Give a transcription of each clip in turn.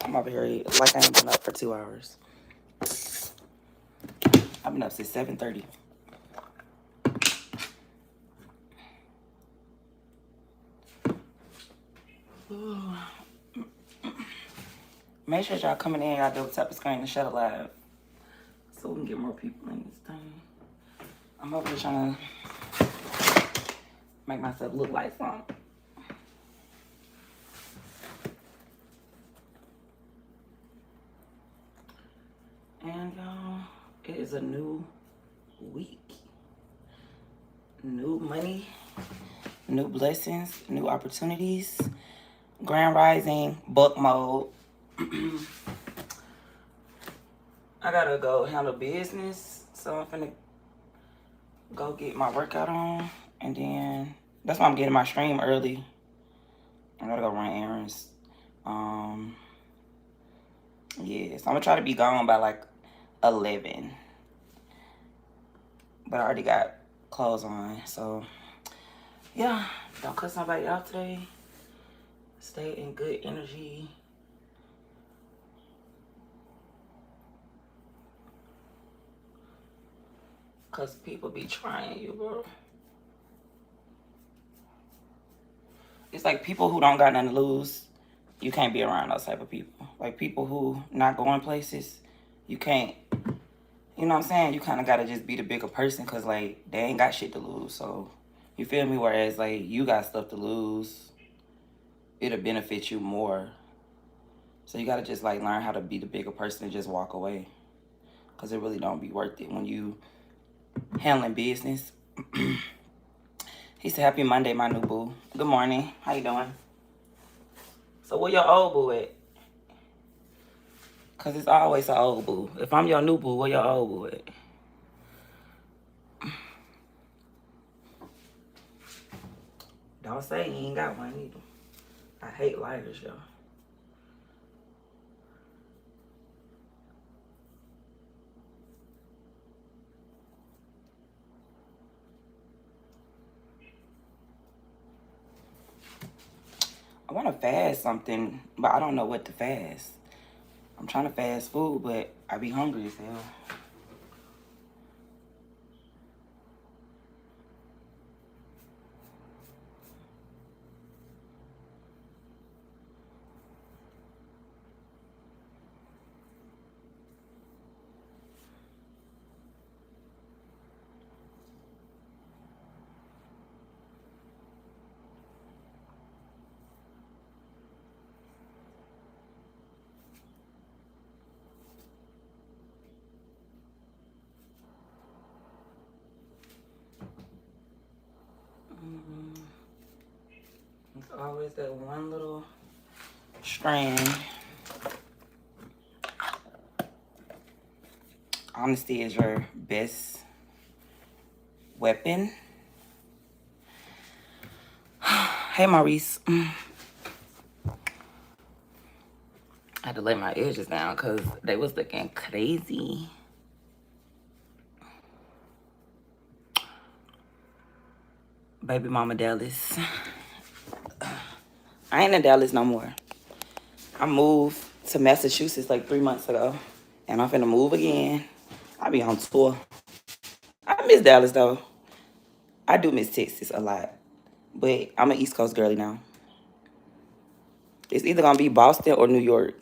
I'm over here like I ain't been up for 2 hours. I've been up since 7:30. Make sure y'all coming in, y'all do tap the screen and shut it live. So we can get more people in this thing. I'm over here trying to make myself look like something. And y'all, it is a new week. New money, new blessings, new opportunities. Grand rising, book mode. I gotta go handle business, so I'm finna go get my workout on, and then that's why I'm getting my stream early. I gotta go run errands. Yeah, so I'm gonna try to be gone by like 11, but I already got clothes on, so yeah, don't cut somebody out today. Stay in good energy. Cause people be trying you, bro. It's like people who don't got nothing to lose, you can't be around those type of people. Like people who not going places, you can't, you know what I'm saying? You kind of got to just be the bigger person because like they ain't got shit to lose. So you feel me? Whereas like you got stuff to lose, it'll benefit you more. So you got to just like learn how to be the bigger person and just walk away. Because it really don't be worth it when you handling business. He said, happy Monday, my new boo. Good morning. How you doing? So where your old boo at? Because it's always an old boo. If I'm your new boo, where your old boo at? Don't say you ain't got one either. I hate liars, y'all. I want to fast something, but I don't know what to fast. I'm trying to fast food, but I be hungry as hell. It's always that one little strand. Honesty is your best weapon. Hey, Maurice. I had to lay my edges down because they was looking crazy. Baby mama Dallas. I ain't in Dallas no more. I moved to Massachusetts like 3 months ago. And I'm finna move again. I be on tour. I miss Dallas though. I do miss Texas a lot. But I'm an East Coast girly now. It's either gonna be Boston or New York.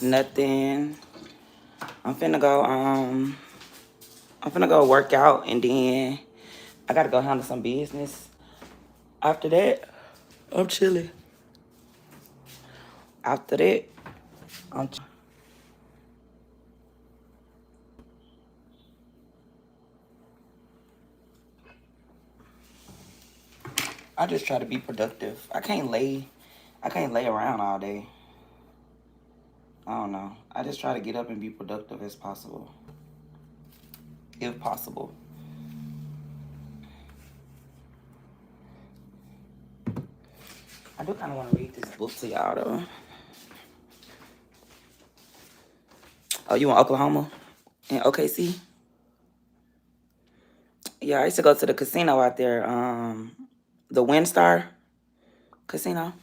Nothing. I'm finna go work out, and then I gotta go handle some business. After that, I'm chilling. After that, I just try to be productive. I can't lay around all day. I don't know. I just try to get up and be productive as possible. If possible. I do kind of want to read this book to y'all though. Oh, you in Oklahoma? In OKC? Yeah, I used to go to the casino out there, the WinStar Casino.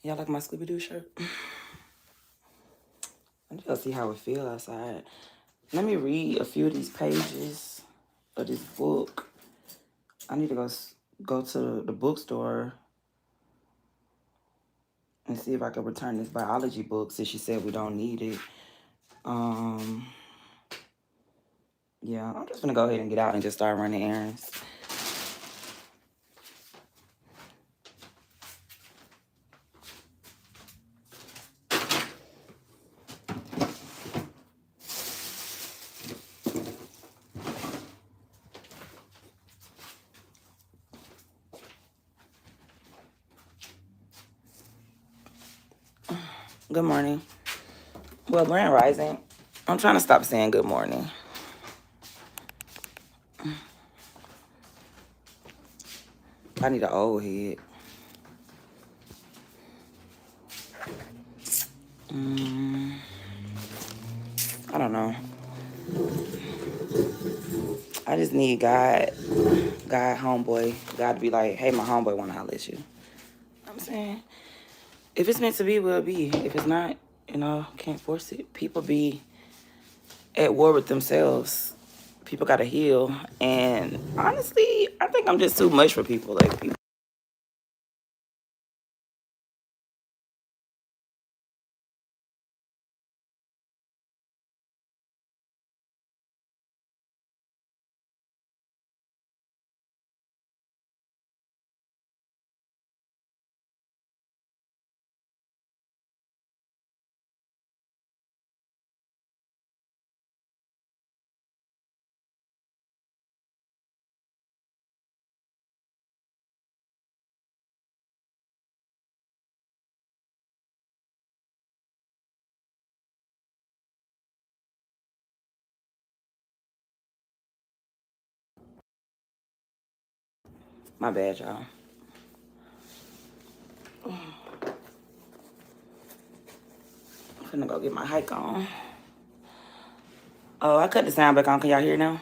Y'all like my Scooby Doo shirt? I need to go see how it feels outside. Let me read a few of these pages of this book. I need to go to the bookstore and see if I can return this biology book since she said we don't need it. Yeah, I'm just gonna go ahead and get out and just start running errands. Good morning. Well, Grand Rising. I'm trying to stop saying good morning. I need an old head. I don't know. I just need God, homeboy. God to be like, hey, my homeboy want to holler at you. I'm saying, if it's meant to be, will be. If it's not, can't force it. People be at war with themselves. People got to heal. And honestly, I think I'm just too much for people. Like, people. My bad, y'all. I'm finna go get my hike on. Oh, I cut the sound back on. Can y'all hear now?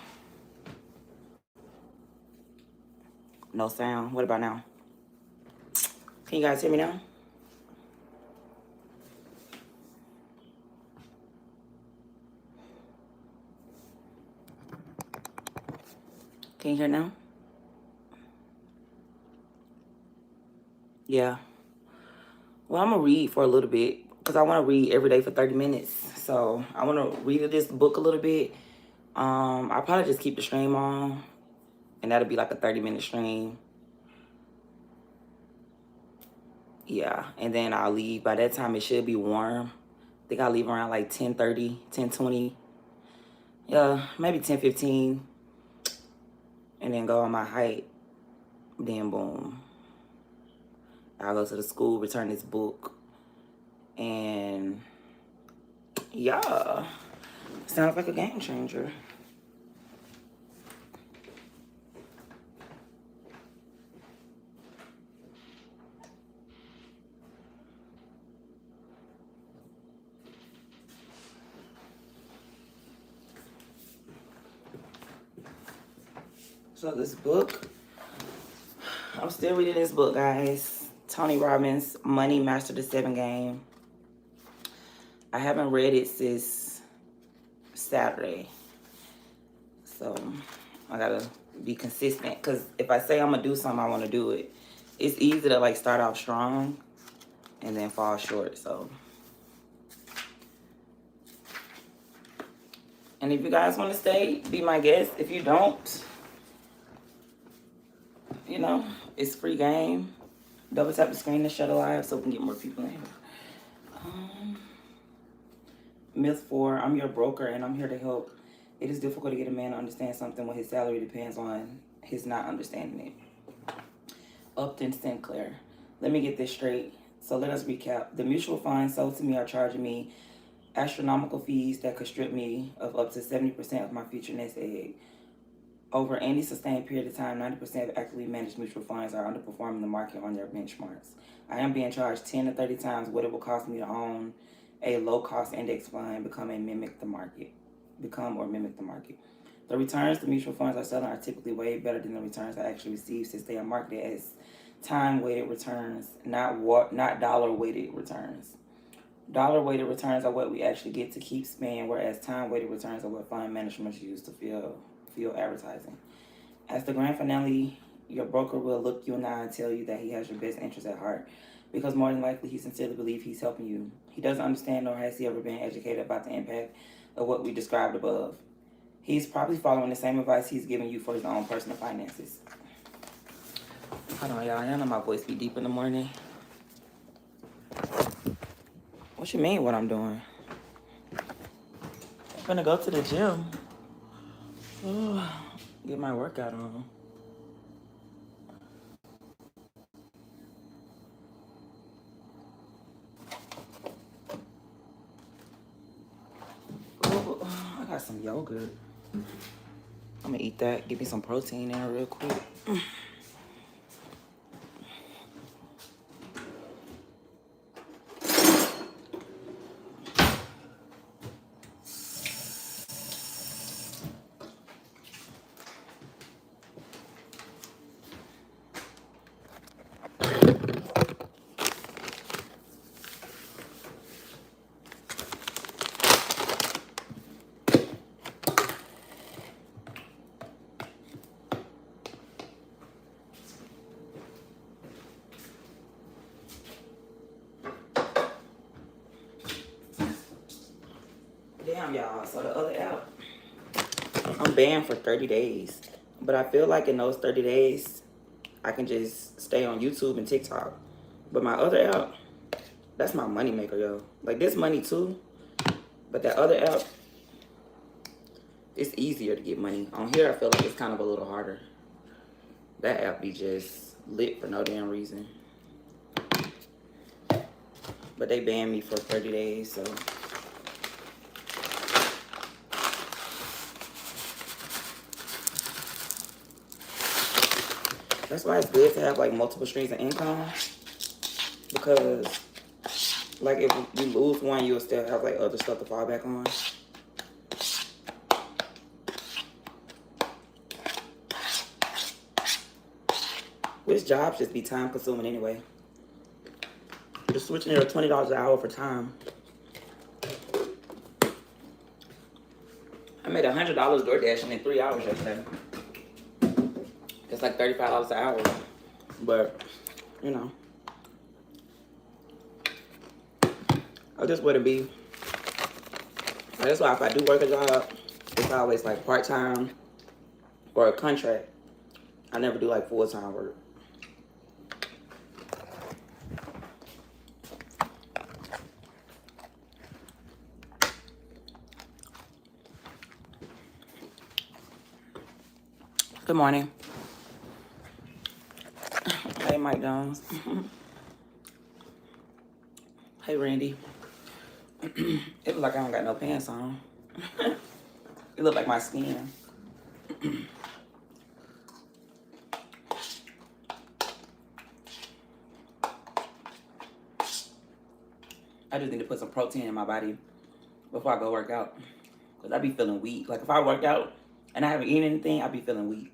No sound. What about now? Can you guys hear me now? Can you hear now? Yeah. Well, I'm going to read for a little bit because I want to read every day for 30 minutes. So I want to read this book a little bit. I'll probably just keep the stream on and that'll be like a 30-minute stream. Yeah. And then I'll leave. By that time, it should be warm. I think I'll leave around like 10:30, 10:20. Yeah, maybe 10:15. And then go on my hike. Then boom. I'll go to the school, return this book. And yeah, sounds like a game changer. So this book, I'm still reading this book, guys. Tony Robbins, Money Master the 7 Game. I haven't read it since Saturday. So I gotta be consistent because if I say I'm gonna do something, I want to do it. It's easy to like start off strong and then fall short. So, and if you guys want to stay, be my guest. If you don't, it's free game. Double tap the screen to shut live so we can get more people in here. Myth 4, I'm your broker and I'm here to help. It is difficult to get a man to understand something when his salary depends on his not understanding it. Upton Sinclair. Let me get this straight. So let us recap. The mutual funds sold to me are charging me astronomical fees that could strip me of up to 70% of my future nest egg. Over any sustained period of time, 90% of actively managed mutual funds are underperforming the market on their benchmarks. I am being charged 10 to 30 times what it will cost me to own a low-cost index fund and become or mimic the market. The returns the mutual funds are selling are typically way better than the returns I actually receive, since they are marketed as time-weighted returns, not dollar-weighted returns. Dollar-weighted returns are what we actually get to keep spending, whereas time-weighted returns are what fund management use to fill advertising. As the grand finale, your broker will look you in the eye and tell you that he has your best interest at heart, because more than likely he sincerely believes he's helping you. He doesn't understand, nor has he ever been educated about the impact of what we described above. He's probably following the same advice he's giving you for his own personal finances. Hold on, y'all. I know my voice be deep in the morning. What you mean what I'm doing? I'm gonna go to the gym. Get my workout on. I got some yogurt. I'm gonna eat that. Give me some protein in real quick. Damn, y'all. So the other app, I'm banned for 30 days. But I feel like in those 30 days, I can just stay on YouTube and TikTok. But my other app, that's my money maker, yo. Like, this money too. But that other app, it's easier to get money. On here, I feel like it's kind of a little harder. That app be just lit for no damn reason. But they banned me for 30 days, so. That's why it's good to have like multiple streams of income, because like if you lose one, you'll still have like other stuff to fall back on. Which jobs just be time consuming anyway. Just switching to $20 an hour for time. I made $100 door dashing in 3 hours yesterday. It's like $35 an hour, but you know, I just wouldn't be. That's why if I do work a job, it's always like part-time or a contract. I never do like full-time work. Good morning. Hey, Mike Jones. Hey, Randy. It look like I don't got no pants on. It look like my skin. I just need to put some protein in my body before I go work out. Because I be feeling weak. Like if I work out and I haven't eaten anything, I be feeling weak.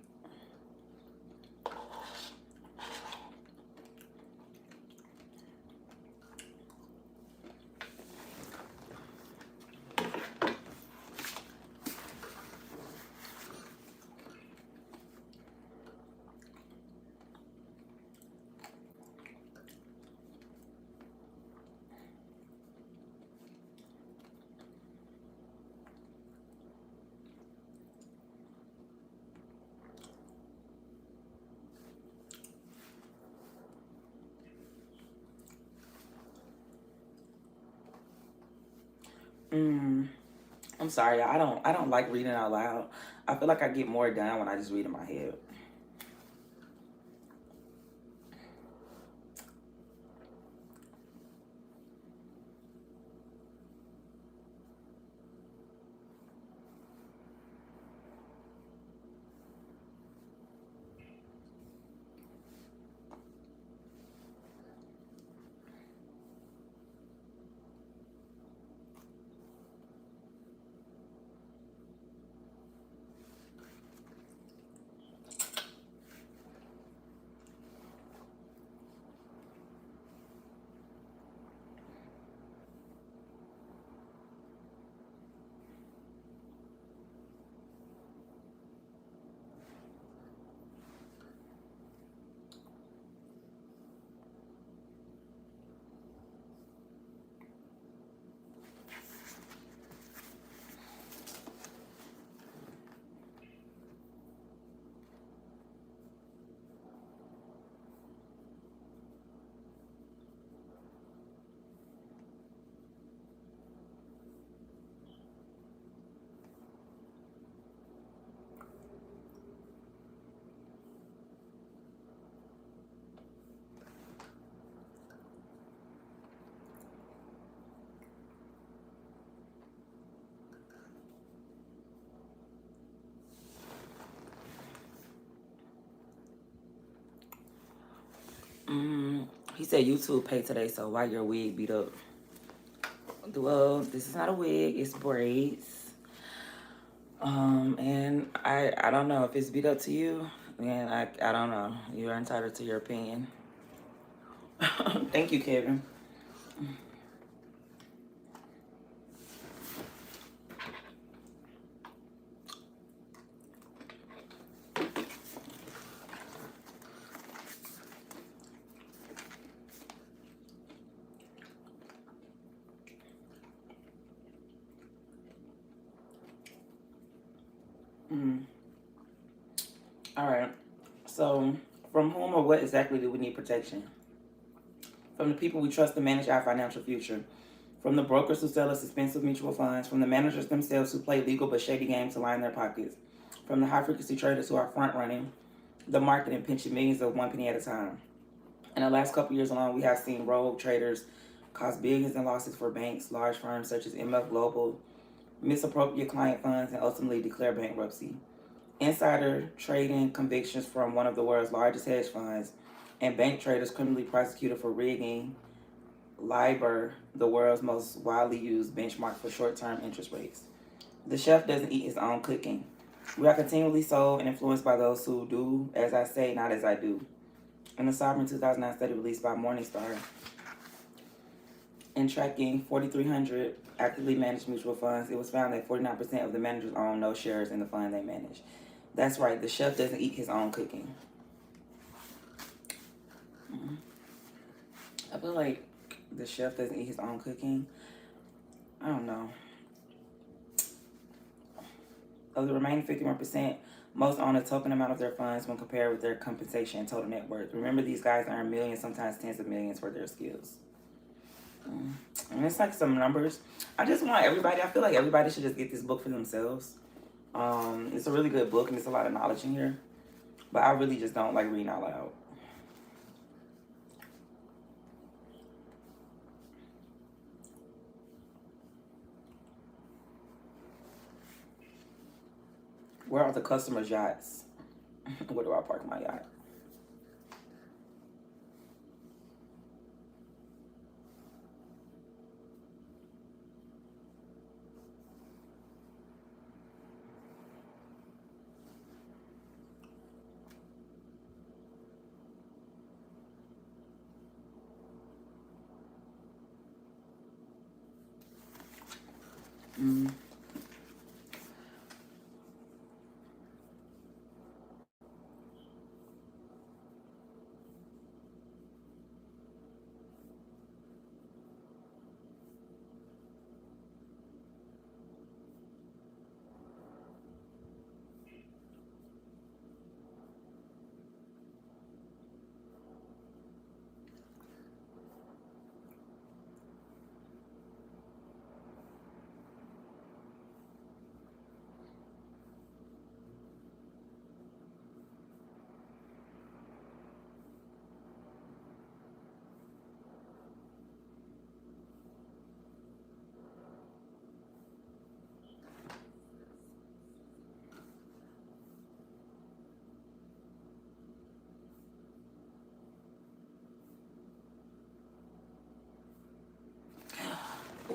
I'm sorry, I don't like reading out loud. I feel like I get more done when I just read in my head. He said YouTube paid today, so why your wig beat up? Well, this is not a wig, it's braids. And I don't know if it's beat up to you, and I don't know. You're entitled to your opinion. Thank you, Kevin. All right. So, from whom or what exactly do we need protection? From the people we trust to manage our financial future. From the brokers who sell us expensive mutual funds. From the managers themselves who play legal but shady games to line their pockets. From the high-frequency traders who are front-running the market and pinching millions of one penny at a time. In the last couple years alone, we have seen rogue traders cause billions in losses for banks, large firms such as MF Global, misappropriate client funds, and ultimately declare bankruptcy. Insider trading convictions from one of the world's largest hedge funds, and bank traders criminally prosecuted for rigging LIBOR, the world's most widely used benchmark for short-term interest rates. The chef doesn't eat his own cooking. We are continually sold and influenced by those who do as I say, not as I do. In the Sovereign 2009 study released by Morningstar, in tracking 4,300 actively managed mutual funds, it was found that 49% of the managers own no shares in the fund they manage. That's right, the chef doesn't eat his own cooking. I feel like the chef doesn't eat his own cooking. I don't know. Of the remaining 51%, most own a token amount of their funds when compared with their compensation and total net worth. Remember, these guys earn millions, sometimes tens of millions for their skills. And it's like some numbers. I just want everybody, I feel like everybody should just get this book for themselves. It's a really good book and there's a lot of knowledge in here. But I really just don't like reading out loud. Where are the customers' yachts? Where do I park my yacht?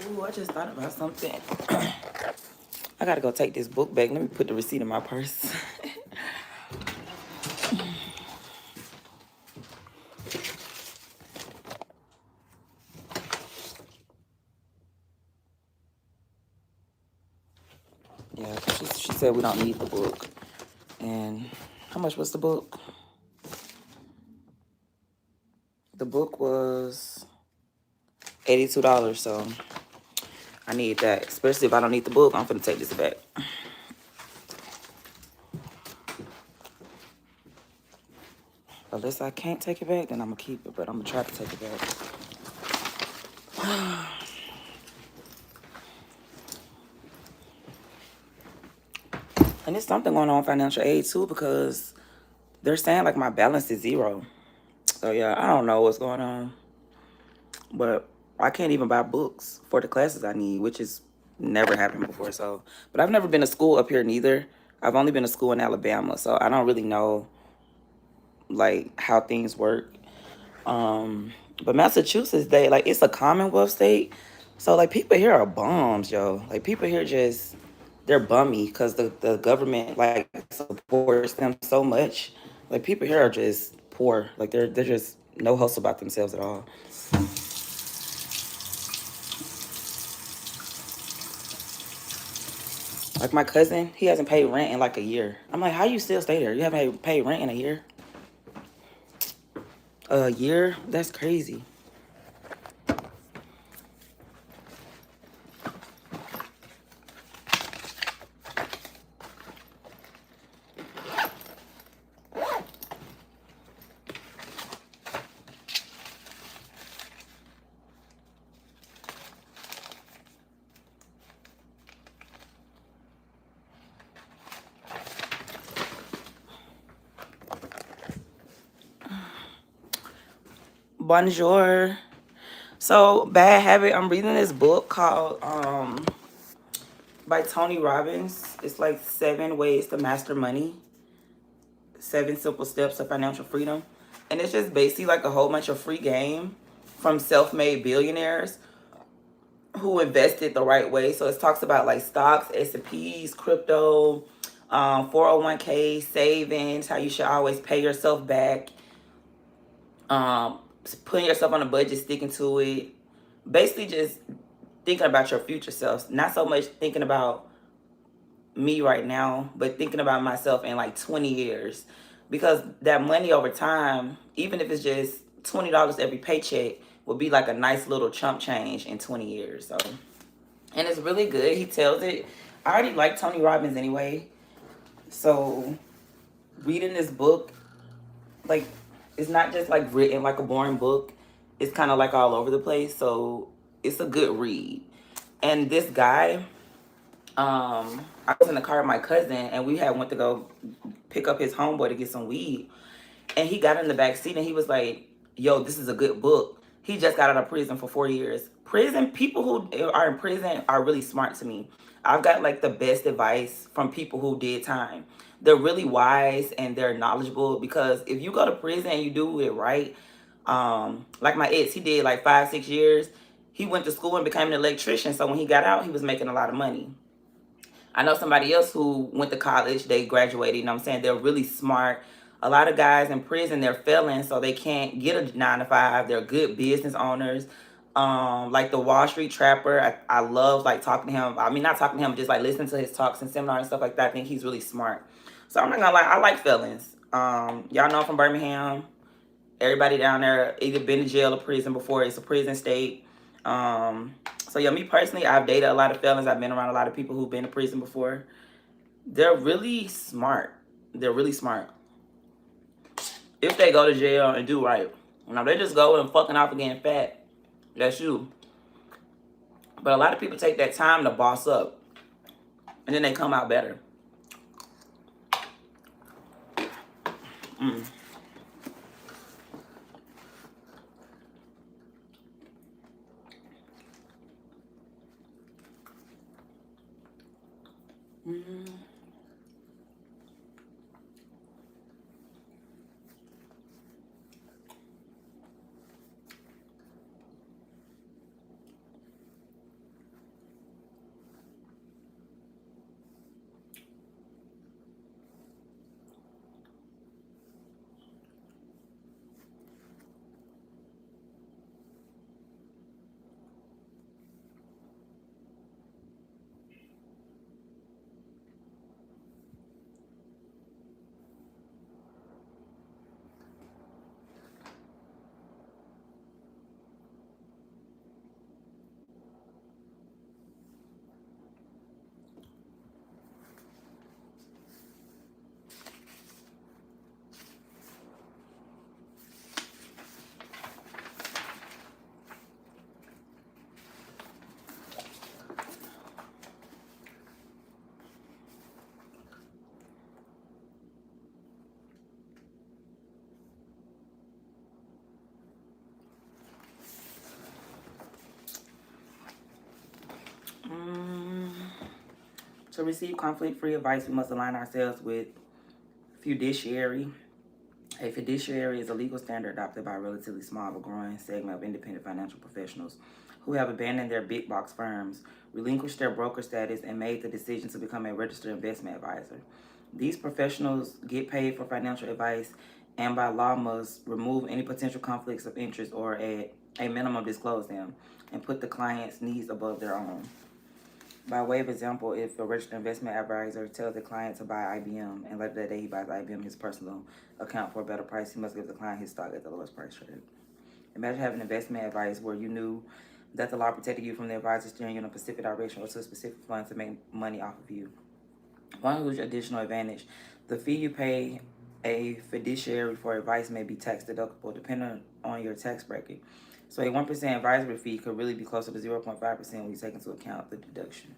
Ooh, I just thought about something. I gotta go take this book back. Let me put the receipt in my purse. Yeah, she said we don't need the book. And how much was the book? The book was $82, so I need that. Especially if I don't need the book, I'm finna take this back. Unless I can't take it back, then I'm gonna keep it, but I'm gonna try to take it back. And there's something going on financial aid too, because they're saying like my balance is 0. So yeah, I don't know what's going on. But I can't even buy books for the classes I need, which has never happened before. So, but I've never been to school up here neither. I've only been to school in Alabama, so I don't really know like how things work. But Massachusetts, it's a Commonwealth state. So, like, people here are bums, yo. Like, people here just, they're bummy because the government, like, supports them so much. Like, people here are just poor. Like, they're just no hustle about themselves at all. Like, my cousin, he hasn't paid rent in like a year. I'm like, how you still stay there? You haven't paid rent in a year? A year? That's crazy. Bonjour. So, bad habit. I'm reading this book called by Tony Robbins. It's like 7 ways to master money. 7 simple steps to financial freedom. And it's just basically like a whole bunch of free game from self-made billionaires who invested the right way. So it talks about like stocks, S&Ps, crypto, 401k, savings, how you should always pay yourself back, um, putting yourself on a budget, sticking to it. Basically just thinking about your future self. Not so much thinking about me right now, but thinking about myself in like 20 years. Because that money over time, even if it's just $20 every paycheck, will be like a nice little chump change in 20 years. So, and it's really good. He tells it. I already like Tony Robbins anyway. So reading this book, like, it's not just like written like a boring book. It's kind of like all over the place. So it's a good read. And this guy, I was in the car with my cousin, and we had went to go pick up his homeboy to get some weed. And he got in the back seat, and he was like, "Yo, this is a good book." He just got out of prison for 4 years. Prison people who are in prison are really smart to me. I've got like the best advice from people who did time. They're really wise and they're knowledgeable, because if you go to prison and you do it right, like my ex, he did like 5, 6 years. He went to school and became an electrician. So when he got out, he was making a lot of money. I know somebody else who went to college, they graduated, you know what I'm saying? They're really smart. A lot of guys in prison, they're felons, so they can't get a 9 to 5. They're good business owners. Like the Wall Street Trapper, I love like talking to him. I mean, not talking to him, just like listening to his talks and seminars and stuff like that. I think he's really smart. So I'm not gonna lie, I like felons. Y'all know I'm from Birmingham. Everybody down there either been to jail or prison before. It's a prison state. So yeah, me personally, I've dated a lot of felons. I've been around a lot of people who've been to prison before. They're really smart. They're really smart. If they go to jail and do right. Now they just go and fucking off again fat. That's you. But a lot of people take that time to boss up, and then they come out better. Mm. Mm. Mm. To receive conflict-free advice, we must align ourselves with fiduciary. A fiduciary is a legal standard adopted by a relatively small but growing segment of independent financial professionals who have abandoned their big box firms, relinquished their broker status, and made the decision to become a registered investment advisor. These professionals get paid for financial advice and by law must remove any potential conflicts of interest or at a minimum disclose them and put the client's needs above their own. By way of example, if a registered investment advisor tells the client to buy IBM and later that day he buys IBM his personal account for a better price, he must give the client his stock at the lowest price traded. Imagine having investment advice where you knew that the law protected you from the advisor steering you in a specific direction or to a specific fund to make money off of you. One huge additional advantage, the fee you pay a fiduciary for advice may be tax deductible depending on your tax bracket. So a 1% advisory fee could really be closer to 0.5% when you take into account the deduction.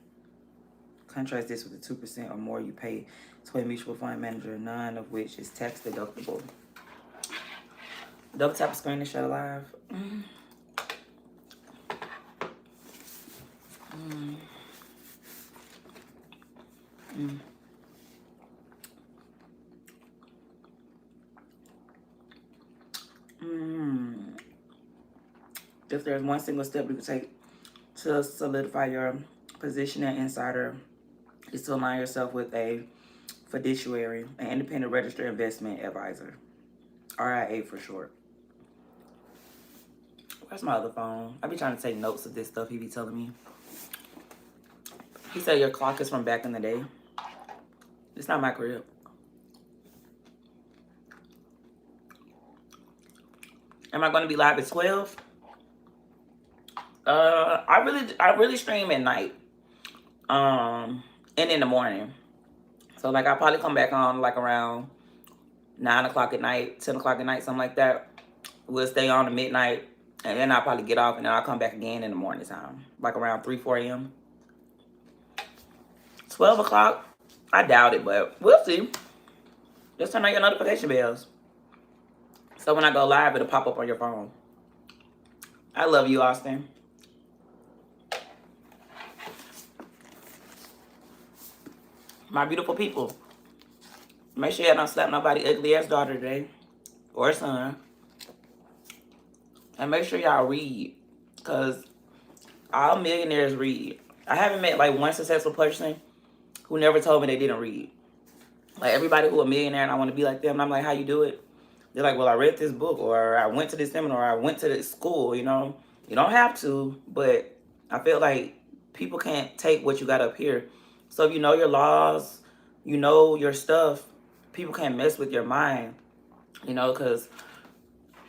Contrast this with the 2% or more you pay to a mutual fund manager, none of which is tax deductible. Double tap the screen to shut live. If there's one single step you can take to solidify your position as insider, is to align yourself with a fiduciary, an independent registered investment advisor, RIA for short. Where's my other phone? I be trying to take notes of this stuff he be telling me. He said your clock is from back in the day. It's not my crib. Am I going to be live at 12? I really stream at night. And in the morning. So like I'll probably come back on like around 9 o'clock at night, 10 o'clock at night, something like that. We'll stay on to midnight, and then I'll probably get off, and then I'll come back again in the morning time, like around 3, 4 a.m. 12 o'clock, I doubt it, but we'll see. Just turn on your notification bells. So when I go live, it'll pop up on your phone. I love you, Austin. My beautiful people. Make sure you don't slap nobody ugly ass daughter today. Or son. And make sure y'all read. Because all millionaires read. I haven't met like one successful person who never told me they didn't read. Like everybody who a millionaire and I want to be like them. And I'm like, how you do it? They're like, well, I read this book. Or I went to this seminar. Or I went to this school, you know. You don't have to. But I feel like people can't take what you got up here. So if you know your laws, you know your stuff, people can't mess with your mind, you know, because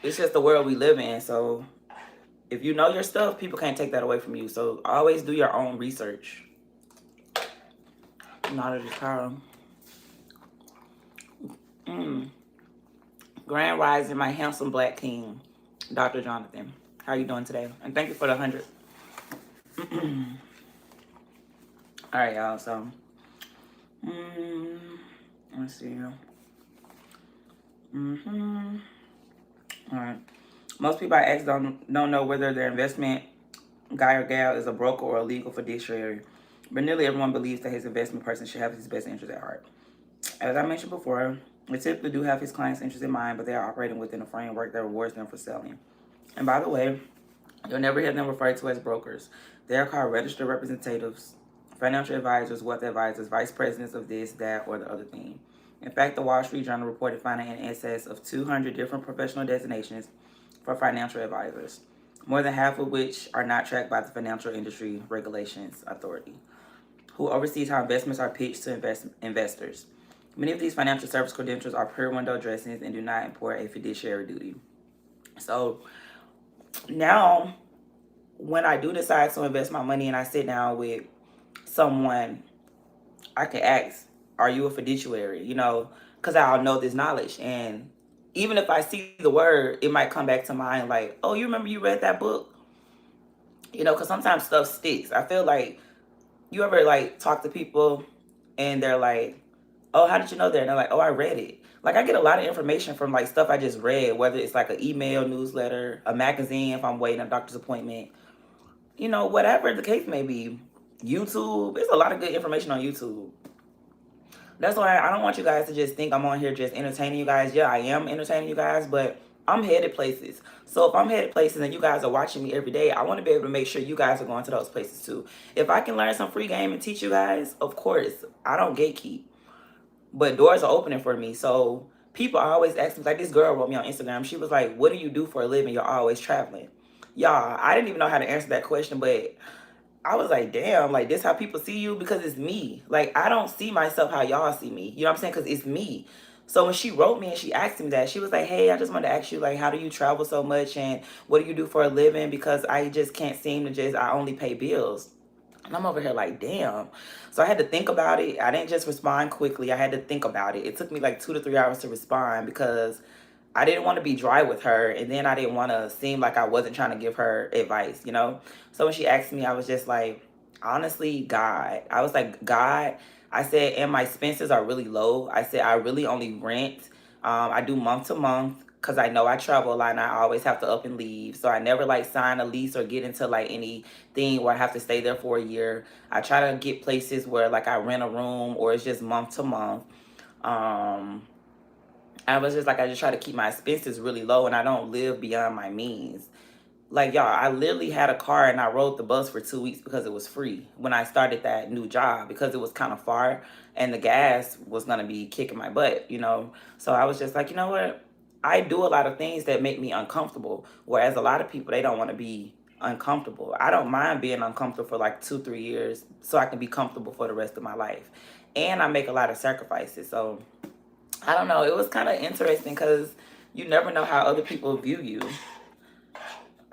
it's just the world we live in. So if you know your stuff, people can't take that away from you. So always do your own research. Not at this car. Grand Rising, my handsome black king, Dr. Jonathan. How are you doing today? And thank you for the 100. All right, y'all. So, let's see. All right. Most people I ask don't know whether their investment guy or gal is a broker or a legal fiduciary, but nearly everyone believes that his investment person should have his best interest at heart. As I mentioned before, they typically do have his client's interest in mind, but they are operating within a framework that rewards them for selling. And by the way, you'll never hear them referred to as brokers. They are called registered representatives, financial advisors, wealth advisors, vice presidents of this, that, or the other thing. In fact, the Wall Street Journal reported finding an excess of 200 different professional designations for financial advisors, more than half of which are not tracked by the Financial Industry Regulations Authority, who oversees how investments are pitched to investors. Many of these financial service credentials are pure window dressings and do not import a fiduciary duty. So now, when I do decide to invest my money and I sit down with someone, I can ask, are you a fiduciary? You know, because I'll know this knowledge. And even if I see the word, it might come back to mind like, oh, you remember you read that book? You know, because sometimes stuff sticks. I feel like you ever like talk to people and they're like, oh, how did you know that? And they're like, oh, I read it. Like I get a lot of information from like stuff I just read, whether it's like an email, newsletter, a magazine, if I'm waiting on a doctor's appointment, you know, whatever the case may be. YouTube, there's a lot of good information on YouTube. That's why I don't want you guys to just think I'm on here just entertaining you guys. Yeah, I am entertaining you guys, but I'm headed places. So if I'm headed places and you guys are watching me every day, I want to be able to make sure you guys are going to those places too. If I can learn some free game and teach you guys, of course, I don't gatekeep. But doors are opening for me. So people always ask me, like this girl wrote me on Instagram. She was like, what do you do for a living? You're always traveling. Y'all, I didn't even know how to answer that question, but I was like, damn, like this how people see you because it's me. Like I don't see myself how y'all see me. You know what I'm saying? Because it's me. So when she wrote me and she asked me that, she was like, hey, I just wanted to ask you, like, how do you travel so much and what do you do for a living? Because I just can't seem to I only pay bills. And I'm over here like, damn. So I had to think about it. I didn't just respond quickly. I had to think about it. It took me like 2 to 3 hours to respond because I didn't want to be dry with her. And then I didn't want to seem like I wasn't trying to give her advice, you know? So when she asked me, I was just like, honestly, God. I was like, God. I said, and my expenses are really low. I said, I really only rent. I do month to month because I know I travel a lot and I always have to up and leave. So I never like sign a lease or get into like anything where I have to stay there for a year. I try to get places where like I rent a room or it's just month to month. I was just like, I just try to keep my expenses really low and I don't live beyond my means. Like, y'all, I literally had a car and I rode the bus for 2 weeks because it was free when I started that new job because it was kind of far and the gas was going to be kicking my butt, you know? So I was just like, you know what? I do a lot of things that make me uncomfortable, whereas a lot of people, they don't want to be uncomfortable. I don't mind being uncomfortable for like 2-3 years so I can be comfortable for the rest of my life. And I make a lot of sacrifices. So I don't know. It was kind of interesting because you never know how other people view you.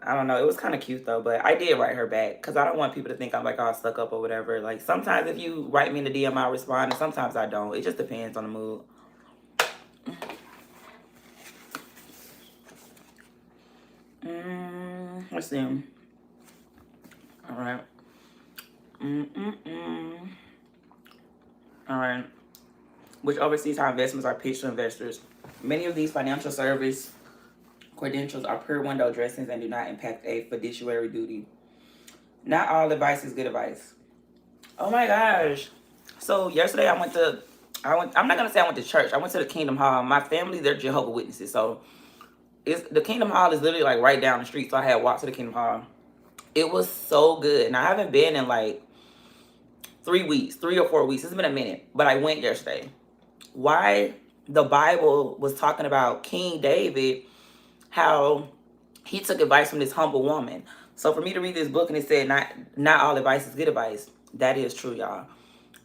I don't know. It was kind of cute though, but I did write her back because I don't want people to think I'm like all stuck up or whatever. Like sometimes if you write me in the DM, I'll respond, and sometimes I don't. It just depends on the mood. Let's see. All right. All right. Which oversees how investments are pitched to investors. Many of these financial service credentials are pure window dressings and do not impact a fiduciary duty. Not all advice is good advice. Oh my gosh. So yesterday I'm not gonna say I went to church. I went to the Kingdom Hall. My family, they're Jehovah's Witnesses. So the Kingdom Hall is literally like right down the street. So I had walked to the Kingdom Hall. It was so good. And I haven't been in like 3 or 4 weeks. It's been a minute. But I went yesterday. Why the Bible was talking about King David, how he took advice from this humble woman. So for me to read this book and it said not all advice is good advice. That is true, y'all.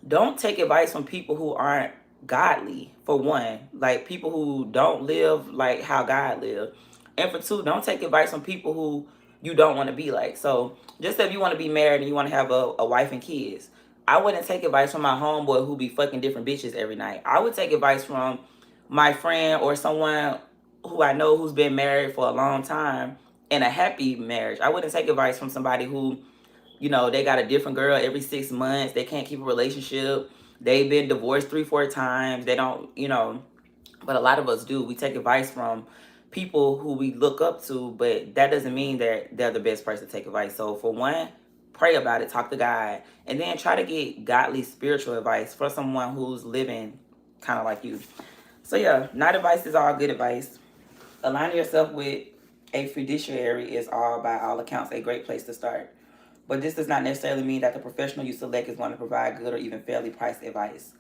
Don't take advice from people who aren't godly, for one. Like people who don't live like how God lived. And for two, don't take advice from people who you don't want to be like. So just if you want to be married and you want to have a wife and kids, I wouldn't take advice from my homeboy who be fucking different bitches every night. I would take advice from my friend or someone who I know who's been married for a long time in a happy marriage. I wouldn't take advice from somebody who, you know, they got a different girl every 6 months. They can't keep a relationship. They've been divorced 3-4 times. They don't, you know, but a lot of us do. We take advice from people who we look up to, but that doesn't mean that they're the best person to take advice. So for one, pray about it, talk to God, and then try to get godly spiritual advice from someone who's living kind of like you. So yeah, not advice is all good advice. Aligning yourself with a fiduciary is all, by all accounts, a great place to start. But this does not necessarily mean that the professional you select is going to provide good or even fairly priced advice.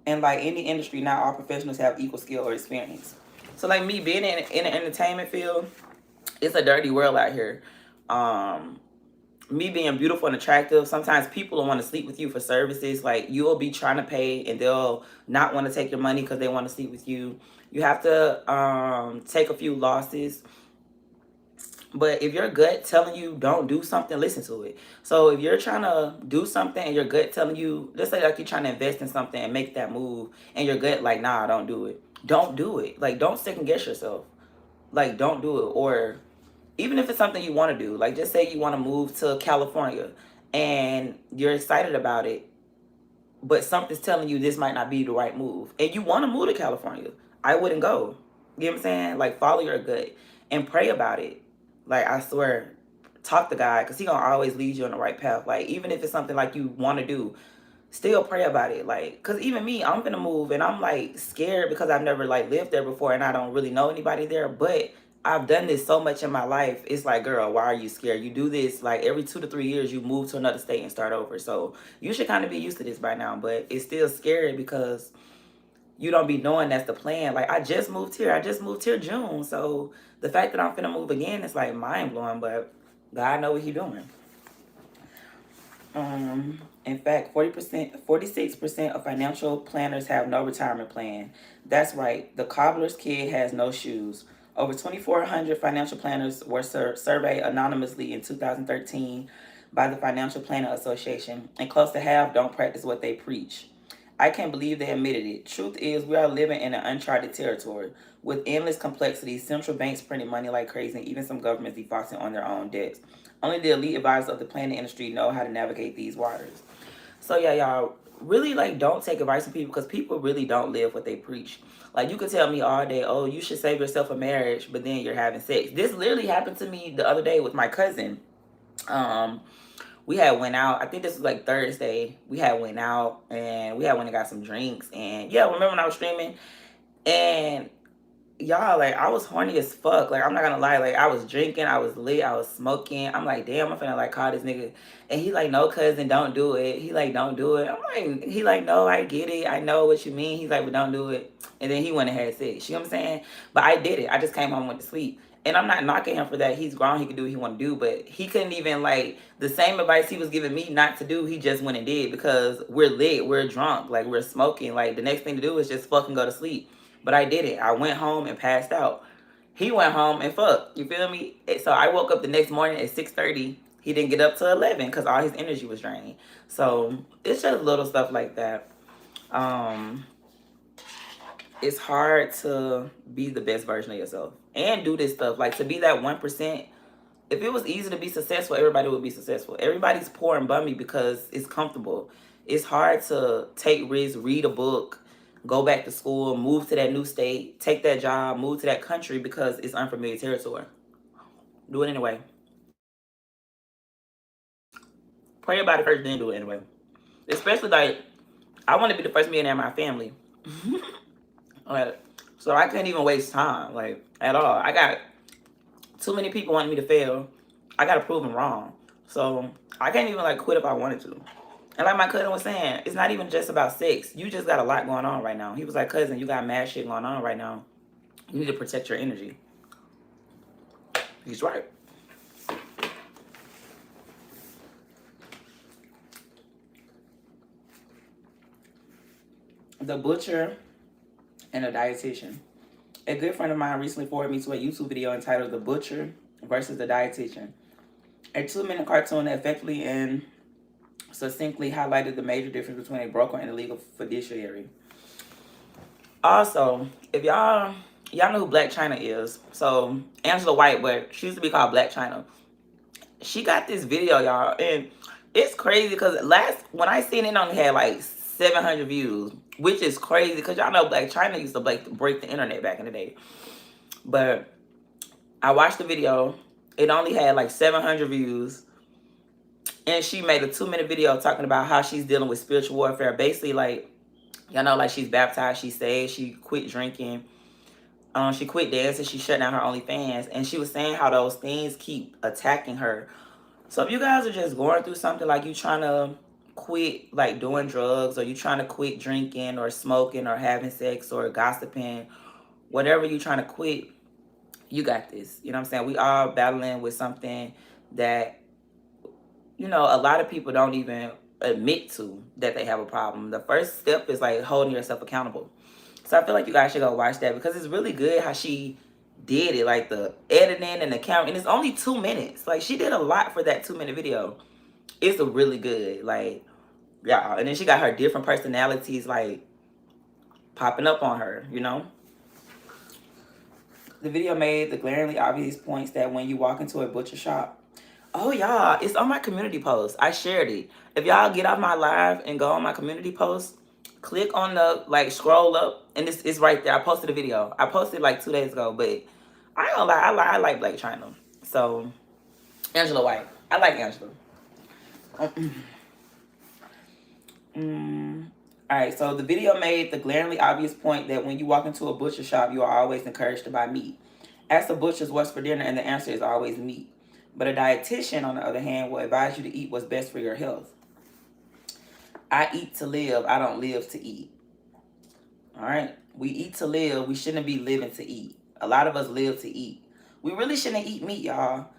And like any industry, not all professionals have equal skill or experience. So like me being in the entertainment field, it's a dirty world out here. Me being beautiful and attractive, sometimes people don't want to sleep with you for services. Like you'll be trying to pay and they'll not want to take your money because they want to sleep with you. You have to take a few losses. But if your gut telling you don't do something, listen to it. So if you're trying to do something and your gut telling you, let's say like you're trying to invest in something and make that move and your gut like, nah, don't do it. Don't do it. Like, don't second guess yourself. Like, don't do it. Or even if it's something you want to do, like just say you want to move to California and you're excited about it, but something's telling you this might not be the right move and you want to move to California, I wouldn't go. You know what I'm saying? Like, follow your gut and pray about it. Like, I swear, talk to God because he gonna always lead you on the right path. Like, even if it's something like you want to do, still pray about it. Like, cause even me, I'm gonna move and I'm like scared because I've never like lived there before and I don't really know anybody there. But I've done this so much in my life. It's like, girl, why are you scared? You do this like every 2 to 3 years, you move to another state and start over. So you should kind of be used to this by now. But it's still scary because you don't be knowing that's the plan. Like, I just moved here. I just moved here June. So the fact that I'm finna move again is like mind blowing. But God know what He doing. In fact, 40%, 46% of financial planners have no retirement plan. That's right. The cobbler's kid has no shoes. Over 2,400 financial planners were surveyed anonymously in 2013 by the Financial Planner Association, and close to half don't practice what they preach. I can't believe they admitted it. Truth is, we are living in an uncharted territory with endless complexity, central banks printing money like crazy, and even some governments defaulting on their own debts. Only the elite advisors of the planning industry know how to navigate these waters. So yeah, y'all really like don't take advice from people because people really don't live what they preach. Like you could tell me all day, oh, you should save yourself a marriage, but then you're having sex. This literally happened to me the other day with my cousin. We had went out. I think this was like Thursday. We had went out and we had went and got some drinks. And yeah, remember when I was streaming? And y'all, like, I was horny as fuck. Like, I'm not gonna lie. Like, I was drinking, I was lit, I was smoking. I'm like, damn, I'm finna like call this nigga. And he like, no, cousin, don't do it. He like, don't do it. I'm like, he like, no, I get it. I know what you mean. He's like, but don't do it. And then he went and had sex. You know what I'm saying? But I did it. I just came home and went to sleep. And I'm not knocking him for that. He's grown. He can do what he want to do. But he couldn't even, like, the same advice he was giving me not to do, he just went and did because we're lit. We're drunk. Like, we're smoking. Like, the next thing to do is just fucking go to sleep. But I did it. I went home and passed out. He went home and fucked. You feel me? So I woke up the next morning at 6:30. He didn't get up till 11 because all his energy was drained. So it's just little stuff like that. It's hard to be the best version of yourself and do this stuff. Like to be that 1%. If it was easy to be successful, everybody would be successful. Everybody's poor and bummy because it's comfortable. It's hard to take risks, read a book, go back to school, move to that new state, take that job, move to that country because it's unfamiliar territory. Do it anyway. Pray about it first, then do it anyway. Especially like, I want to be the first millionaire in my family. Like, so I couldn't even waste time, like, at all. I got too many people wanting me to fail. I got to prove them wrong. So I can't even like quit if I wanted to. And like my cousin was saying, it's not even just about sex. You just got a lot going on right now. He was like, cousin, you got mad shit going on right now. You need to protect your energy. He's right. The butcher and a dietitian. A good friend of mine recently forwarded me to a YouTube video entitled The Butcher versus the Dietitian. A 2-minute cartoon that effectively and succinctly highlighted the major difference between a broker and a legal fiduciary. Also, if y'all know who Black China is, so Angela White, but she used to be called Black China. She got this video, y'all, and it's crazy because when I seen it, only had like 700 views, which is crazy because y'all know Black China used to break the internet back in the day. But I watched the video, it only had like 700 views, and she made a 2-minute video talking about how she's dealing with spiritual warfare. Basically, like, y'all know, like, she's baptized, she's saved, she quit drinking, she quit dancing, she shut down her OnlyFans, and she was saying how those things keep attacking her. So if you guys are just going through something, like you trying to quit like doing drugs, or you trying to quit drinking or smoking or having sex or gossiping, whatever you trying to quit, you got this. You know what I'm saying? We all battling with something that, you know, a lot of people don't even admit to that they have a problem. The first step is like holding yourself accountable. So I feel like you guys should go watch that because it's really good how she did it, like the editing and the camera, and it's only 2 minutes. Like, she did a lot for that 2-minute video. It's a really good, like, yeah. And then she got her different personalities like popping up on her, you know. The video made the glaringly obvious points that when you walk into a butcher shop, oh y'all, it's on my community post. I shared it. If y'all get off my live and go on my community post, click on the, like, scroll up, and it's right there. I posted a video. I posted like 2 days ago, but I ain't gonna lie, I like Black China. So, Angela White. I like Angela. All right, so the video made the glaringly obvious point that when you walk into a butcher shop, you are always encouraged to buy meat. Ask the butchers what's for dinner, and the answer is always meat. But a dietitian, on the other hand, will advise you to eat what's best for your health. I eat to live, I don't live to eat. All right, we eat to live, we shouldn't be living to eat. A lot of us live to eat. We really shouldn't eat meat, y'all.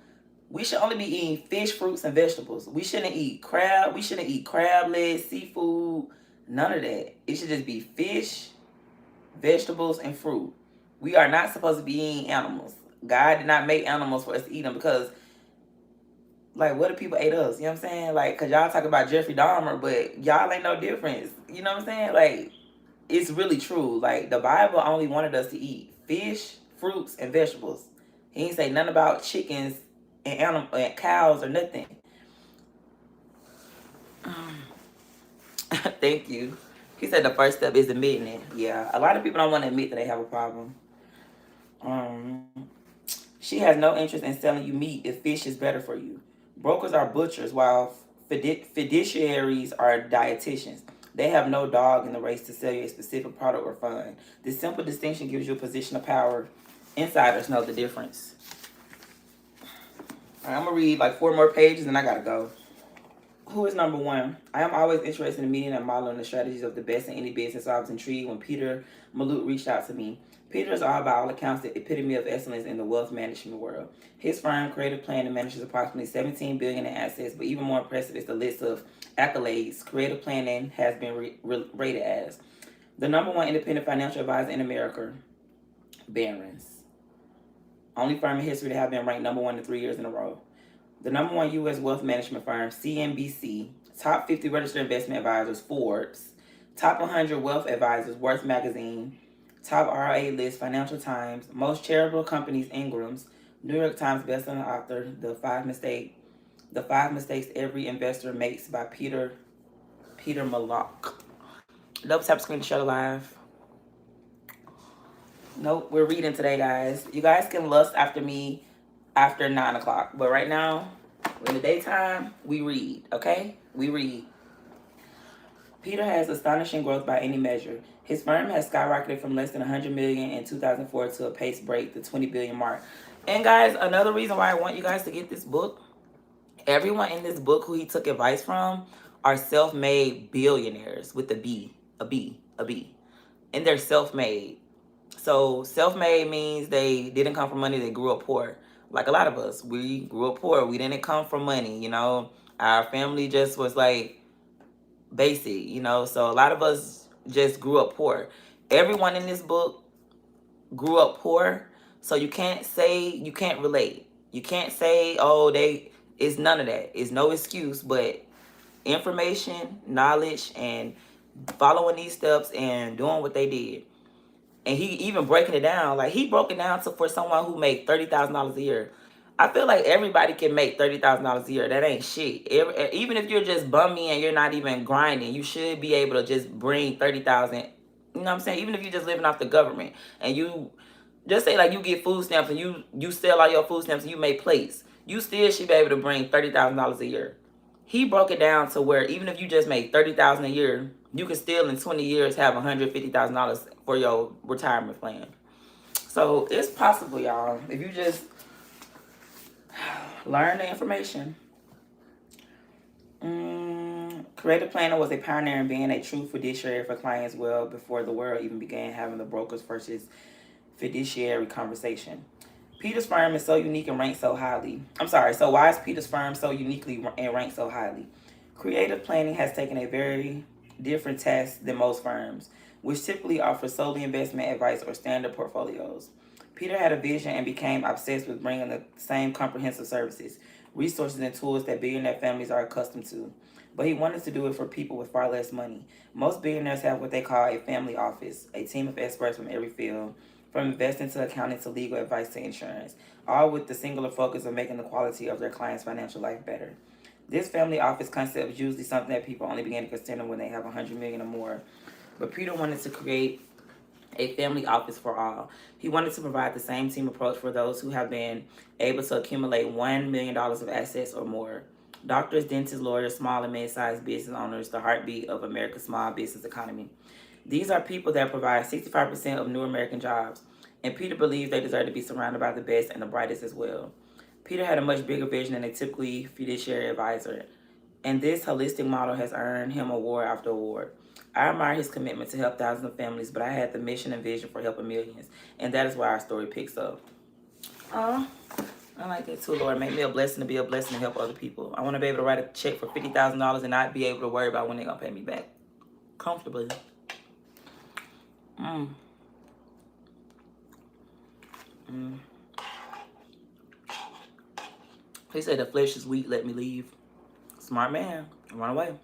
We should only be eating fish, fruits, and vegetables. We shouldn't eat crab. We shouldn't eat crab legs, seafood, none of that. It should just be fish, vegetables, and fruit. We are not supposed to be eating animals. God did not make animals for us to eat them because, like, what if people ate us? You know what I'm saying? Like, because y'all talk about Jeffrey Dahmer, but y'all ain't no difference. You know what I'm saying? Like, it's really true. Like, the Bible only wanted us to eat fish, fruits, and vegetables. He didn't say nothing about chickens and cows or nothing. Thank you. He said the first step is admitting it. Yeah, a lot of people don't want to admit that they have a problem. She has no interest in selling you meat if fish is better for you. Brokers are butchers, while fiduciaries are dietitians. They have no dog in the race to sell you a specific product or fund. This simple distinction gives you a position of power. Insiders know the difference. All right, I'm going to read like 4 more pages and I got to go. Who is number one? I am always interested in meeting and modeling the strategies of the best in any business, so I was intrigued when Peter Malute reached out to me. Peter is by all accounts the epitome of excellence in the wealth management world. His firm, Creative Planning, manages approximately $17 billion in assets, but even more impressive is the list of accolades Creative Planning has been rated as the #1 independent financial advisor in America, Barron's. Only firm in history to have been ranked #1 in 3 years in a row. The #1 U.S. wealth management firm, CNBC. Top 50 registered investment advisors, Forbes. Top 100 wealth advisors, Worth Magazine. Top RA list, Financial Times. Most charitable companies, Ingram's. New York Times bestselling author, The Five Mistakes Every Investor Makes by Peter Mallock. Double tap screen to share live. Nope, we're reading today, guys. You guys can lust after me after 9 o'clock. But right now, in the daytime, we read, okay? We read. Peter has astonishing growth by any measure. His firm has skyrocketed from less than $100 million in 2004 to a pace break, the $20 billion mark. And guys, another reason why I want you guys to get this book, everyone in this book who he took advice from are self-made billionaires with a B. And they're self-made. So self-made means they didn't come from money, they grew up poor. Like a lot of us, we grew up poor. We didn't come from money, you know. Our family just was like basic, you know. So a lot of us just grew up poor. Everyone in this book grew up poor. So you can't relate. You can't say, oh, it's none of that. It's no excuse, but information, knowledge, and following these steps and doing what they did. And he even breaking it down, like he broke it down for someone who made $30,000 a year. I feel like everybody can make $30,000 a year. That ain't shit. Even if you're just bummy and you're not even grinding, you should be able to just bring 30,000. You know what I'm saying? Even if you're just living off the government and you just say like you get food stamps and you sell all your food stamps and you make plates, you still should be able to bring $30,000 a year. He broke it down to where even if you just make $30,000 a year, you can still in 20 years have $150,000 for your retirement plan. So it's possible, y'all, if you just learn the information. Creative Planner was a pioneer in being a true fiduciary for clients well before the world even began having the brokers versus fiduciary conversation. Peter's firm is so unique and ranked so highly. So why is Peter's firm so uniquely and ranked so highly? Creative Planning has taken a very different task than most firms, which typically offer solely investment advice or standard portfolios. Peter had a vision and became obsessed with bringing the same comprehensive services, resources, and tools that billionaire families are accustomed to. But he wanted to do it for people with far less money. Most billionaires have what they call a family office, a team of experts from every field, from investing to accounting to legal advice to insurance, all with the singular focus of making the quality of their clients' financial life better. This family office concept is usually something that people only begin to consider when they have $100 million or more. But Peter wanted to create a family office for all. He wanted to provide the same team approach for those who have been able to accumulate $1 million of assets or more. Doctors, dentists, lawyers, small and mid-sized business owners, the heartbeat of America's small business economy. These are people that provide 65% of new American jobs, and Peter believes they deserve to be surrounded by the best and the brightest as well. Peter had a much bigger vision than a typically fiduciary advisor, and this holistic model has earned him award after award. I admire his commitment to help thousands of families, but I had the mission and vision for helping millions, and that is where our story picks up. Oh, I like that too, Lord. Make me a blessing to be a blessing to help other people. I want to be able to write a check for $50,000 and not be able to worry about when they're going to pay me back comfortably. Mm. Mm. He said the flesh is weak, let me leave. Smart man. Run away.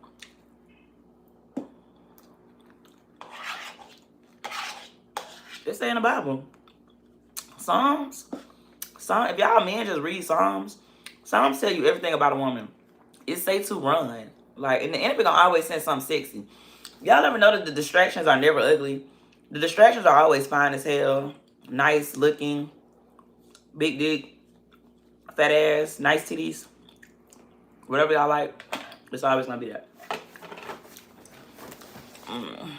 It say in the Bible. Psalms. If y'all men just read Psalms, Psalms tell you everything about a woman. It say to run. Like, and the enemy gonna always send something sexy. Y'all ever know that the distractions are never ugly? The distractions are always fine as hell. Nice looking. Big dick. Fat ass. Nice titties. Whatever y'all like, it's always gonna be that. Mm.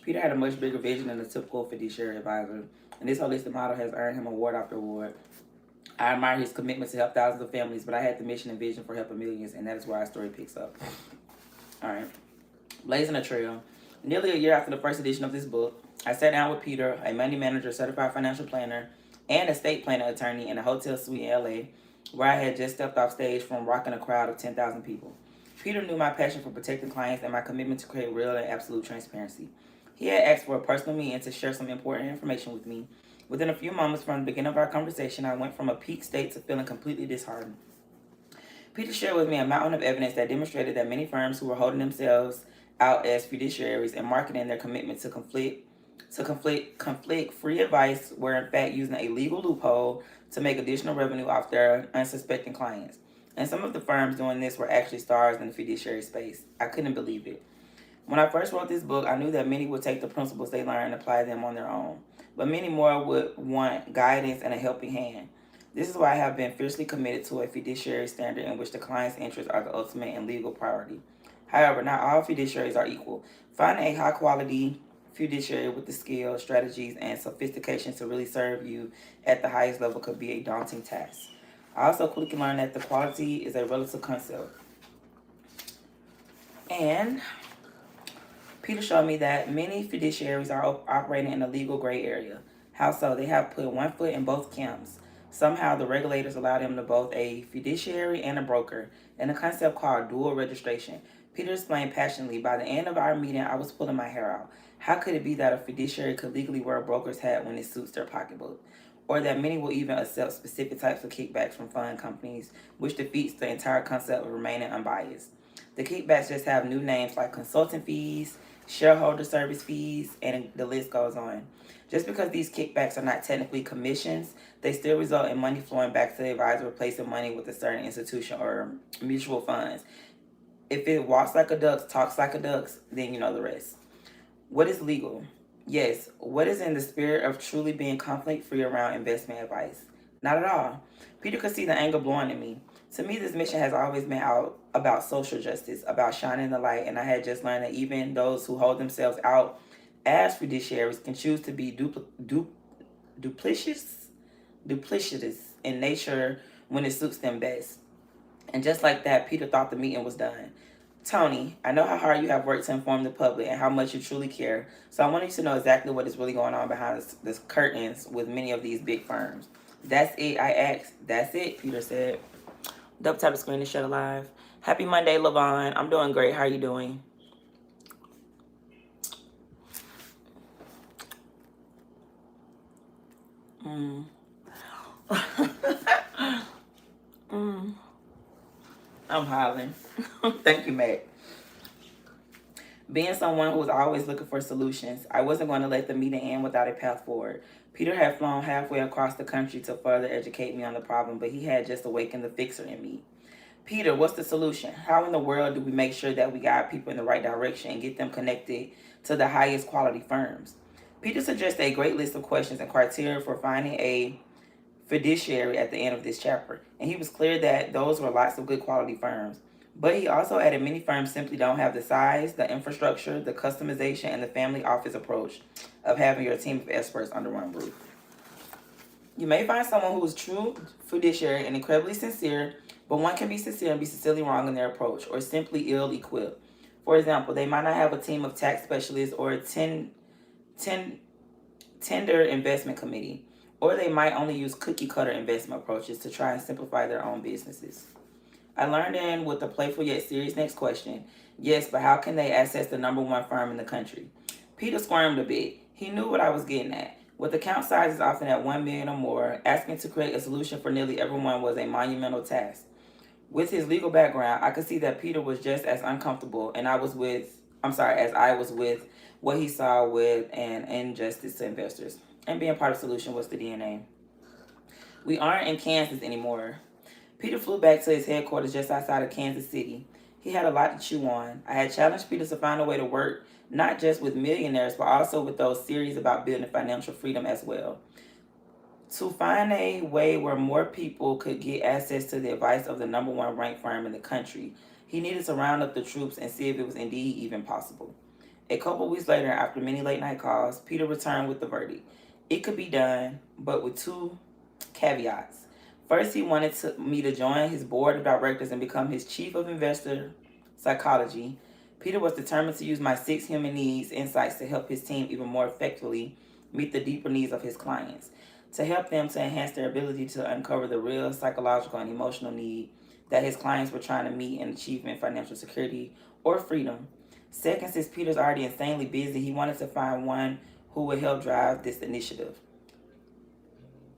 Peter had a much bigger vision than a typical fiduciary advisor, and this holistic model has earned him award after award. I admire his commitment to help thousands of families, but I had the mission and vision for helping millions, and that is where our story picks up. All right. Blazing a trail. Nearly a year after the first edition of this book, I sat down with Peter, a money manager, certified financial planner, and estate planning attorney in a hotel suite in LA, where I had just stepped off stage from rocking a crowd of 10,000 people. Peter knew my passion for protecting clients and my commitment to create real and absolute transparency. He had asked for a personal meeting to share some important information with me. Within a few moments from the beginning of our conversation, I went from a peak state to feeling completely disheartened. Peter shared with me a mountain of evidence that demonstrated that many firms who were holding themselves out as fiduciaries and marketing their commitment to conflict-free advice were in fact using a legal loophole to make additional revenue off their unsuspecting clients. And some of the firms doing this were actually stars in the fiduciary space. I couldn't believe it. When I first wrote this book, I knew that many would take the principles they learned and apply them on their own, but many more would want guidance and a helping hand. This is why I have been fiercely committed to a fiduciary standard in which the client's interests are the ultimate and legal priority. However, not all fiduciaries are equal. Finding a high-quality fiduciary with the skills, strategies, and sophistication to really serve you at the highest level could be a daunting task. I also quickly learned that the quality is a relative concept. And Peter showed me that many fiduciaries are operating in a legal gray area. How so? They have put one foot in both camps. Somehow the regulators allow them to both a fiduciary and a broker, in a concept called dual registration. Peter explained passionately, by the end of our meeting, I was pulling my hair out. How could it be that a fiduciary could legally wear a broker's hat when it suits their pocketbook? Or that many will even accept specific types of kickbacks from fund companies, which defeats the entire concept of remaining unbiased. The kickbacks just have new names like consulting fees, shareholder service fees, and the list goes on. Just because these kickbacks are not technically commissions, they still result in money flowing back to the advisor replacing money with a certain institution or mutual funds. If it walks like a duck, talks like a duck, then you know the rest. What is legal? Yes, what is in the spirit of truly being conflict-free around investment advice? Not at all. Peter could see the anger blowing in me. To me, this mission has always been about social justice, about shining the light, and I had just learned that even those who hold themselves out as fiduciaries can choose to be duplicitous in nature when it suits them best. And just like that, Peter thought the meeting was done. Tony, I know how hard you have worked to inform the public and how much you truly care, so I want you to know exactly what is really going on behind the curtains with many of these big firms. That's it, I asked. That's it, Peter said. Double tap the screen to shut it live. Happy Monday, Lavon. I'm doing great. How are you doing? I'm hollering. Thank you, Matt. Being someone who was always looking for solutions, I wasn't going to let the meeting end without a path forward. Peter had flown halfway across the country to further educate me on the problem, but he had just awakened the fixer in me. Peter, what's the solution? How in the world do we make sure that we guide people in the right direction and get them connected to the highest quality firms? Peter suggests a great list of questions and criteria for finding a fiduciary at the end of this chapter, and he was clear that those were lots of good quality firms. But he also added many firms simply don't have the size, the infrastructure, the customization, and the family office approach of having your team of experts under one roof. You may find someone who is true fiduciary and incredibly sincere, but one can be sincere and be sincerely wrong in their approach or simply ill-equipped. For example, they might not have a team of tax specialists or a tender investment committee, or they might only use cookie-cutter investment approaches to try and simplify their own businesses. I learned in with a playful yet serious next question. Yes, but how can they access the number one firm in the country? Peter squirmed a bit. He knew what I was getting at. With account sizes often at 1 million or more, asking to create a solution for nearly everyone was a monumental task. With his legal background, I could see that Peter was just as uncomfortable as I was with what he saw with an injustice to investors. And being part of the solution was the DNA. We aren't in Kansas anymore. Peter flew back to his headquarters just outside of Kansas City. He had a lot to chew on. I had challenged Peter to find a way to work not just with millionaires, but also with those serious about building financial freedom as well. To find a way where more people could get access to the advice of the number one ranked firm in the country, he needed to round up the troops and see if it was indeed even possible. A couple weeks later, after many late night calls, Peter returned with the verdict. It could be done, but with two caveats. First, he wanted me to join his board of directors and become his chief of investor psychology. Peter was determined to use my 6 human needs insights to help his team even more effectively meet the deeper needs of his clients, to help them to enhance their ability to uncover the real psychological and emotional need that his clients were trying to meet in achieving financial security or freedom. Second, since Peter's already insanely busy, he wanted to find one who would help drive this initiative.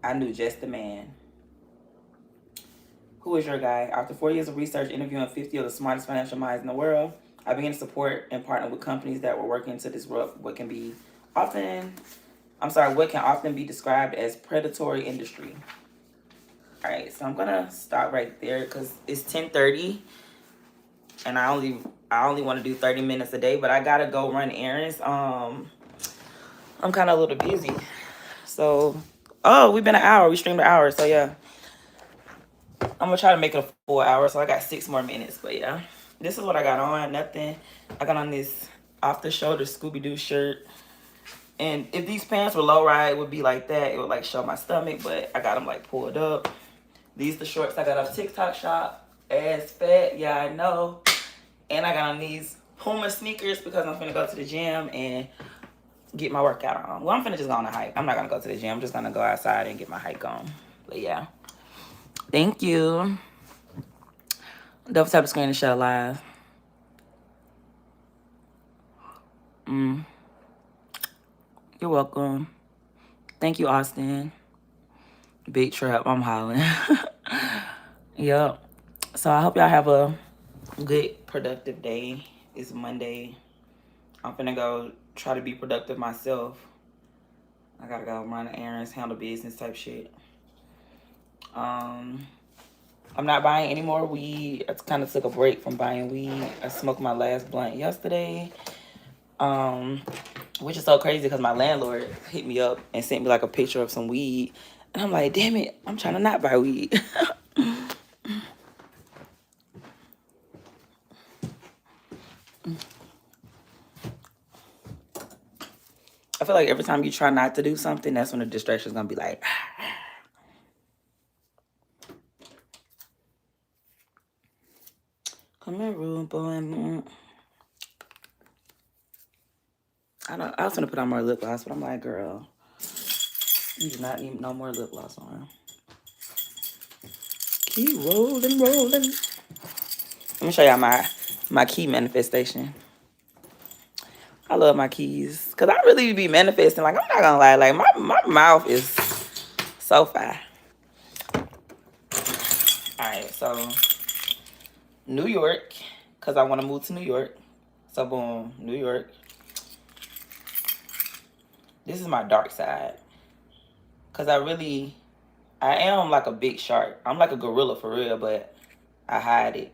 I knew just the man. Who is your guy? After 4 years of research interviewing 50 of the smartest financial minds in the world, I began to support and partner with companies that were working to disrupt what can often be described as predatory industry. All right, so I'm gonna stop right there because it's 10:30, and I only want to do 30 minutes a day, but I gotta go run errands. I'm kind of a little busy, so we've been an hour. We streamed an hour, so yeah. I'm gonna try to make it a full hour, so I got 6 more minutes. But yeah, this is what I got on. Nothing. I got on this off-the-shoulder Scooby-Doo shirt, and if these pants were low-ride, it would be like that. It would like show my stomach, but I got them like pulled up. These the shorts I got off TikTok shop. Ass fat, yeah I know. And I got on these Puma sneakers because I'm finna go to the gym and get my workout on. Well, I'm finna just go on a hike. I'm not gonna go to the gym. I'm just gonna go outside and get my hike on. But yeah. Thank you. Double tap the screen and share live. You're welcome. Thank you, Austin. Big trap. I'm hollering. Yep. So I hope y'all have a good, productive day. It's Monday. I'm finna go try to be productive myself. I gotta go run errands, handle business type shit. I'm not buying any more weed. I kind of took a break from buying weed. I smoked my last blunt yesterday. Which is so crazy because my landlord hit me up and sent me like a picture of some weed. And I'm like, damn it, I'm trying to not buy weed. I feel like every time you try not to do something, that's when the distraction's gonna be like, come here, rude boy. I was gonna put on more lip gloss, but I'm like, girl, you do not need no more lip gloss on. Keep rolling. Let me show y'all my key manifestation. I love my keys because I really be manifesting. Like, I'm not gonna lie, like my mouth is so fire. All right, so New York, because I want to move to New York. So boom, New York. This is my dark side. Because I am like a big shark. I'm like a gorilla for real, but I hide it.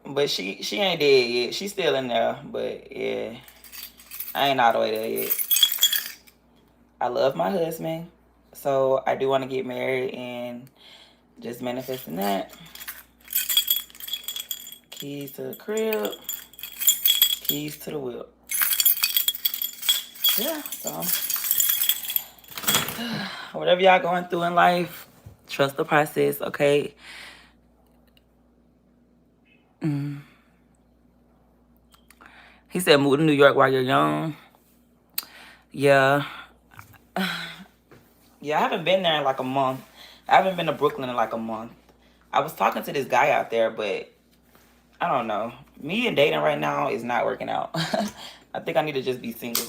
But she ain't dead yet. She's still in there. But yeah, I ain't all the way there yet. I love my husband. So I do want to get married and just manifesting that. Keys to the crib. Keys to the whip. Yeah, so whatever y'all going through in life, trust the process, okay? He said move to New York while you're young. Yeah. Yeah, I haven't been there in like a month. I haven't been to Brooklyn in like a month. I was talking to this guy out there, but I don't know. Me and dating right now is not working out. I think I need to just be single.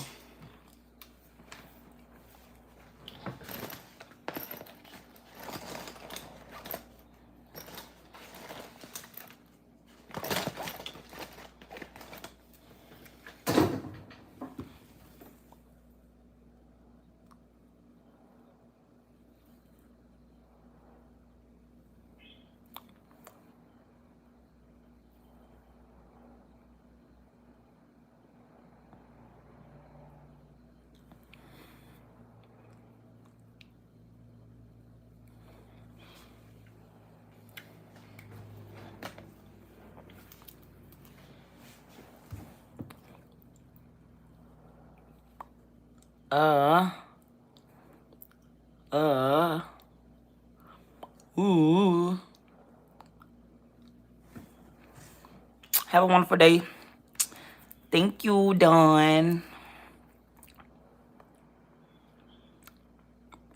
Ooh. Have a wonderful day. Thank you, Dawn.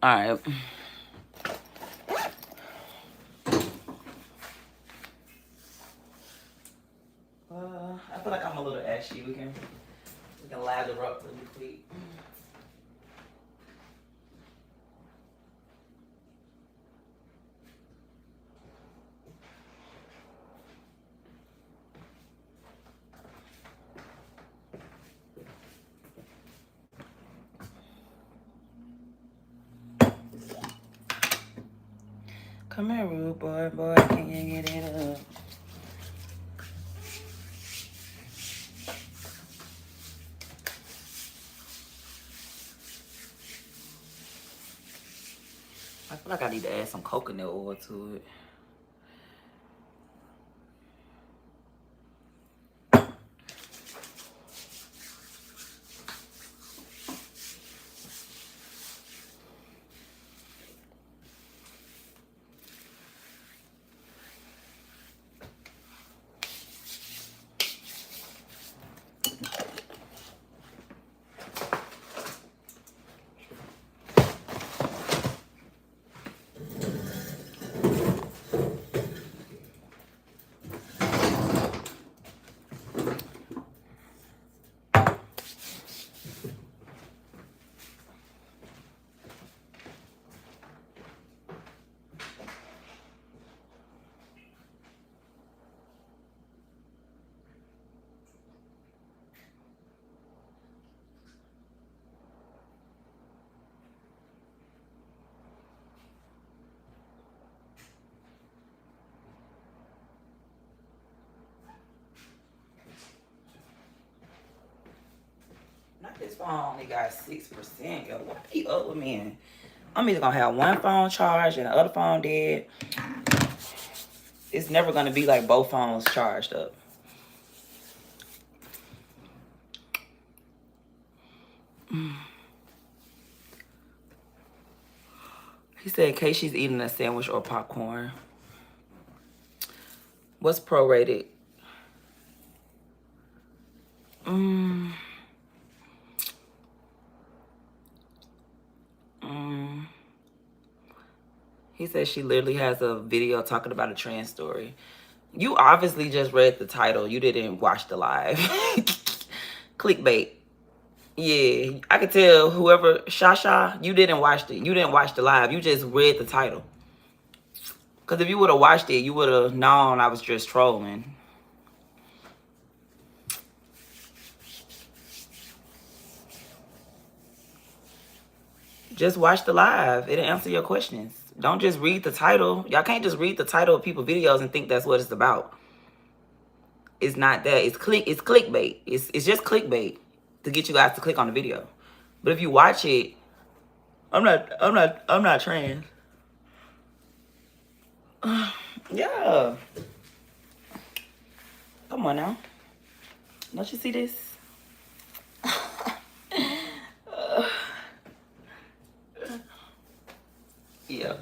All right. I feel like I'm a little ashy. We can lather up really quick. Come here, rude boy, can you get it up? I feel like I need to add some coconut oil to it. Not this phone only got 6%. Yo, what are you up with me? I'm either gonna have one phone charged and the other phone dead. It's never gonna be like both phones charged up. He said in case she's eating a sandwich or popcorn. What's prorated? He said she literally has a video talking about a trans story. You obviously just read the title. You didn't watch the live. Clickbait. Yeah, I could tell whoever, Shasha, you didn't watch it. You didn't watch the live. You just read the title. Because if you would have watched it, you would have known I was just trolling. Just watch the live. It'll answer your questions. Don't just read the title. Y'all can't just read the title of people's videos and think that's what it's about. It's not that. It's clickbait. It's just clickbait to get you guys to click on the video. But if you watch it, I'm not trans. Yeah. Come on now. Don't you see this? Yeah.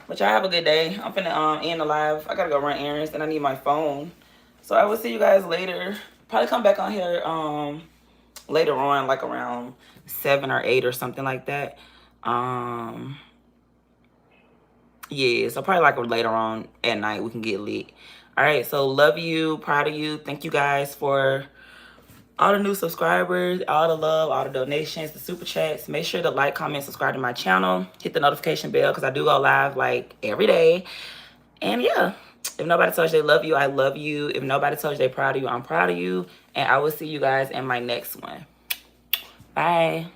But y'all have a good day. I'm finna end the live. I gotta go run errands and I need my phone. So I will see you guys later. Probably come back on here later on, like around 7 or 8 or something like that. Yeah, so probably like later on at night we can get lit. All right, so love you, proud of you. Thank you guys for all the new subscribers, all the love, all the donations, the super chats. Make sure to like, comment, subscribe to my channel. Hit the notification bell because I do go live like every day. And yeah, if nobody tells you they love you, I love you. If nobody tells you they're proud of you, I'm proud of you. And I will see you guys in my next one. Bye.